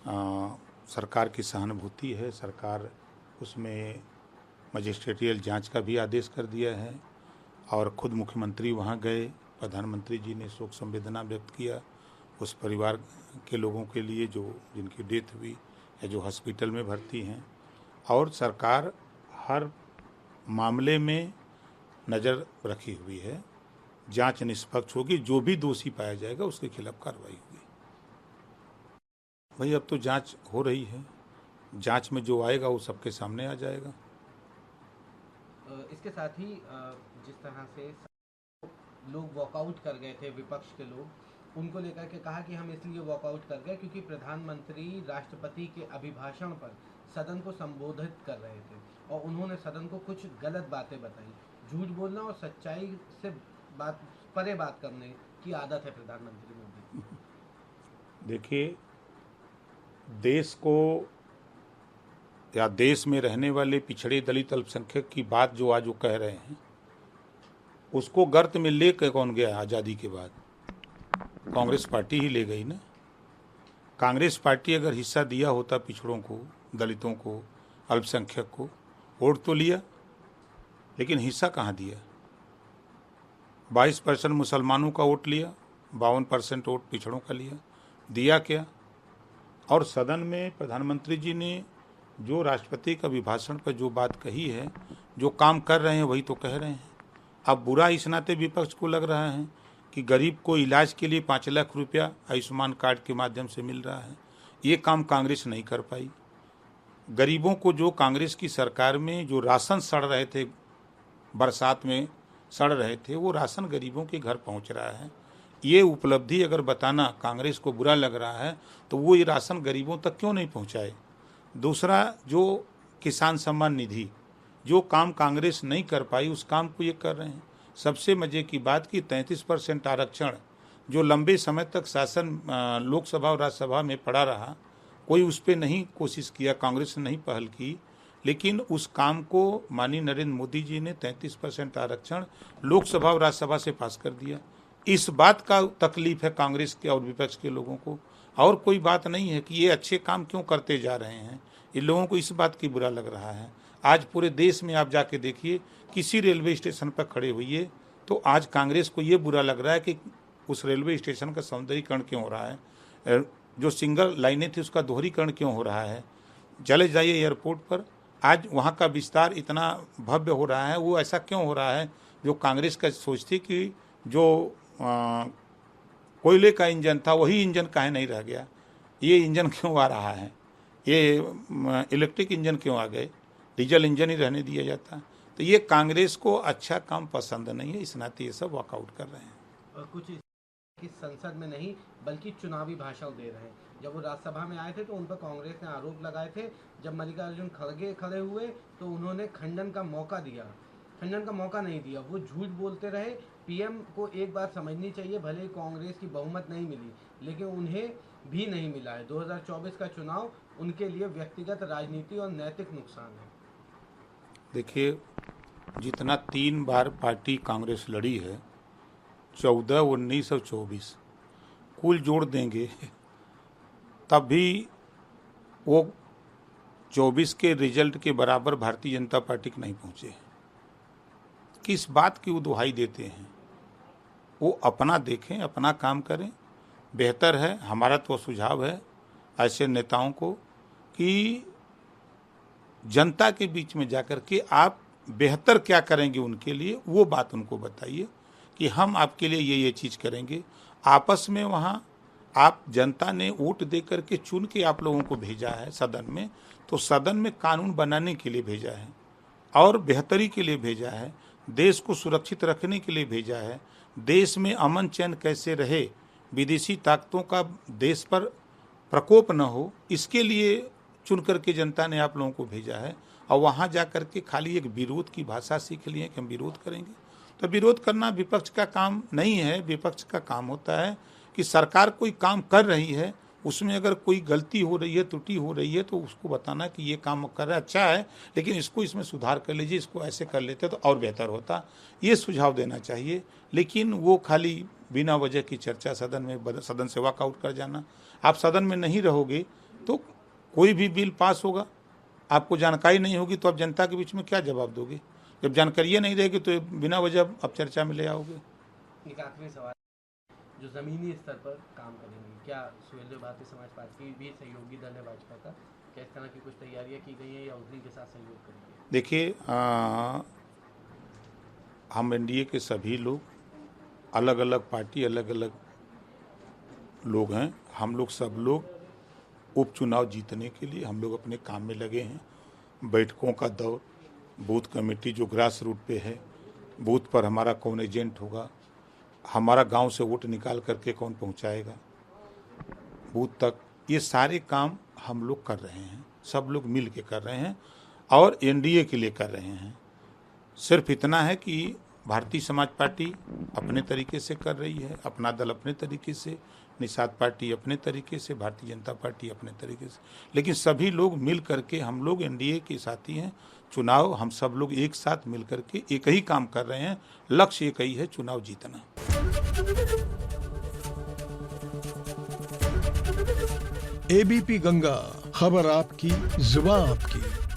सरकार की सहानुभूति है। सरकार उसमें मजिस्ट्रेटियल जांच का भी आदेश कर दिया है और खुद मुख्यमंत्री वहां गए। प्रधानमंत्री जी ने शोक संवेदना व्यक्त किया उस परिवार के लोगों के लिए जो जिनकी डेथ हुई या जो हॉस्पिटल में भर्ती हैं। और सरकार हर मामले में नज़र रखी हुई है। जांच निष्पक्ष होगी, जो भी दोषी पाया जाएगा उसके खिलाफ कार्रवाई होगी। भाई अब तो जांच हो रही है, जांच में जो आएगा वो सबके सामने आ जाएगा। इसके साथ ही जिस तरह से लोग वॉकआउट कर गए थे, विपक्ष के लोग, उनको लेकर के कहा कि हम इसलिए वॉकआउट कर गए क्योंकि प्रधानमंत्री राष्ट्रपति के अभिभाषण पर सदन को संबोधित कर रहे थे और उन्होंने सदन को कुछ गलत बातें बताई। झूठ बोलना और सच्चाई से परे बात करने की आदत है प्रधानमंत्री मोदी। देखिए, देश को या देश में रहने वाले पिछड़े दलित अल्पसंख्यक की बात जो आज वो कह रहे हैं, उसको गर्त में लेकर कौन गया? आज़ादी के बाद कांग्रेस पार्टी ही ले गई ना। कांग्रेस पार्टी अगर हिस्सा दिया होता पिछड़ों को, दलितों को, अल्पसंख्यक को, वोट तो लिया, लेकिन हिस्सा कहाँ दिया? 22% मुसलमानों का वोट लिया, 52% वोट पिछड़ों का लिया, दिया क्या? और सदन में प्रधानमंत्री जी ने जो राष्ट्रपति का अभिभाषण पर जो बात कही है, जो काम कर रहे हैं वही तो कह रहे हैं। अब बुरा इस नाते विपक्ष को लग रहा है कि गरीब को इलाज के लिए 5 लाख रुपया आयुष्मान कार्ड के माध्यम से मिल रहा है। ये काम कांग्रेस नहीं कर पाई। गरीबों को जो कांग्रेस की सरकार में जो राशन सड़ रहे थे, बरसात में सड़ रहे थे, वो राशन गरीबों के घर पहुंच रहा है। ये उपलब्धि अगर बताना कांग्रेस को बुरा लग रहा है तो वो ये राशन गरीबों तक क्यों नहीं पहुंचाए? दूसरा, जो किसान सम्मान निधि, जो काम कांग्रेस नहीं कर पाई उस काम को ये कर रहे हैं। सबसे मजे की बात कि 33% आरक्षण जो लंबे समय तक शासन लोकसभा और राज्यसभा में पड़ा रहा, कोई उस पर नहीं कोशिश किया, कांग्रेस ने नहीं पहल की, लेकिन उस काम को माननीय नरेंद्र मोदी जी ने 33% आरक्षण लोकसभा और राज्यसभा से पास कर दिया। इस बात का तकलीफ है कांग्रेस के और विपक्ष के लोगों को, और कोई बात नहीं है कि ये अच्छे काम क्यों करते जा रहे हैं। इन लोगों को इस बात की बुरा लग रहा है। आज पूरे देश में आप जाके देखिए, किसी रेलवे स्टेशन पर खड़े हुइए तो आज कांग्रेस को ये बुरा लग रहा है कि उस रेलवे स्टेशन का सौंदर्यीकरण क्यों हो रहा है, जो सिंगल लाइनें थी उसका दोहरीकरण क्यों हो रहा है। चले जाइए एयरपोर्ट पर, आज वहाँ का विस्तार इतना भव्य हो रहा है, वो ऐसा क्यों हो रहा है? जो कांग्रेस का सोच थी कि जो कोयले का इंजन था वही इंजन काहे नहीं रह गया, ये इंजन क्यों आ रहा है, ये इलेक्ट्रिक इंजन क्यों आ गए, डीजल इंजन ही रहने दिया जाता। तो ये कांग्रेस को अच्छा काम पसंद नहीं है, इस नाते ये सब वॉकआउट कर रहे हैं। और कुछ कि संसद में नहीं बल्कि चुनावी भाषण दे रहे हैं। जब वो राज्यसभा में आए थे तो उन पर कांग्रेस ने आरोप लगाए थे, जब मल्लिकार्जुन खड़गे खड़े हुए तो उन्होंने खंडन का मौका दिया, खंडन का मौका नहीं दिया, वो झूठ बोलते रहे। पीएम को एक बात समझनी चाहिए, भले ही कांग्रेस की बहुमत नहीं मिली लेकिन उन्हें भी नहीं मिला है। 2024 का चुनाव उनके लिए व्यक्तिगत राजनीति और नैतिक नुकसान है। देखिए, जितना 3 बार पार्टी कांग्रेस लड़ी है, 14, 19 और 24, कुल जोड़ देंगे तब भी वो 24 के रिजल्ट के बराबर भारतीय जनता पार्टी के नहीं पहुंचे। किस बात की वो दुहाई देते हैं? वो अपना देखें, अपना काम करें, बेहतर है। हमारा तो सुझाव है ऐसे नेताओं को कि जनता के बीच में जाकर के आप बेहतर क्या करेंगे उनके लिए, वो बात उनको बताइए कि हम आपके लिए ये चीज़ करेंगे। आपस में वहाँ आप जनता ने वोट दे करके चुन के आप लोगों को भेजा है सदन में, तो सदन में कानून बनाने के लिए भेजा है और बेहतरी के लिए भेजा है, देश को सुरक्षित रखने के लिए भेजा है। देश में अमन चैन कैसे रहे, विदेशी ताकतों का देश पर प्रकोप न हो, इसके लिए चुन करके जनता ने आप लोगों को भेजा है। और वहाँ जा कर के खाली एक विरोध की भाषा सीख लिए कि हम विरोध करेंगे, तो विरोध करना विपक्ष का काम नहीं है। विपक्ष का काम होता है कि सरकार कोई काम कर रही है, उसमें अगर कोई गलती हो रही है, त्रुटि हो रही है, तो उसको बताना कि ये काम कर रहा है अच्छा है, लेकिन इसको इसमें सुधार कर लीजिए, इसको ऐसे कर लेते तो और बेहतर होता, ये सुझाव देना चाहिए। लेकिन वो खाली बिना वजह की चर्चा सदन में, सदन से वॉकआउट कर जाना। आप सदन में नहीं रहोगे तो कोई भी बिल पास होगा, आपको जानकारी नहीं होगी तो आप जनता के बीच में क्या जवाब दोगे? जब जानकारी नहीं रहेगी तो बिना वजह आप चर्चा में ले आओगे। एक आखिरी सवाल, जो जमीनी स्तर पर काम करेंगे, क्या सुहेलदेव भारतीय समाज पार्टी भी सहयोगी दल है भाजपा का? क्या इस तरह की कुछ तैयारियां की गई हैं या उन्हीं के साथ सहयोग करेंगे? देखिए, हम एनडीए के सभी लोग, अलग अलग पार्टी, अलग अलग लोग हैं। हम लोग सब लोग उपचुनाव जीतने के लिए हम लोग अपने काम में लगे हैं। बैठकों का दौर, बूथ कमेटी जो ग्रास रूट पे है, बूथ पर हमारा कौन एजेंट होगा, हमारा गांव से वोट निकाल करके कौन पहुंचाएगा बूथ तक, ये सारे काम हम लोग कर रहे हैं। सब लोग मिल के कर रहे हैं और एनडीए के लिए कर रहे हैं। सिर्फ इतना है कि भारतीय समाज पार्टी अपने तरीके से कर रही है, अपना दल अपने तरीके से, निषाद पार्टी अपने तरीके से, भारतीय जनता पार्टी अपने तरीके से, लेकिन सभी लोग मिल करके, हम लोग एनडीए के साथी हैं। चुनाव हम सब लोग एक साथ मिल करके एक ही काम कर रहे हैं, लक्ष्य एक ही है, चुनाव जीतना। एबीपी गंगा, खबर आपकी, जुबान आपकी।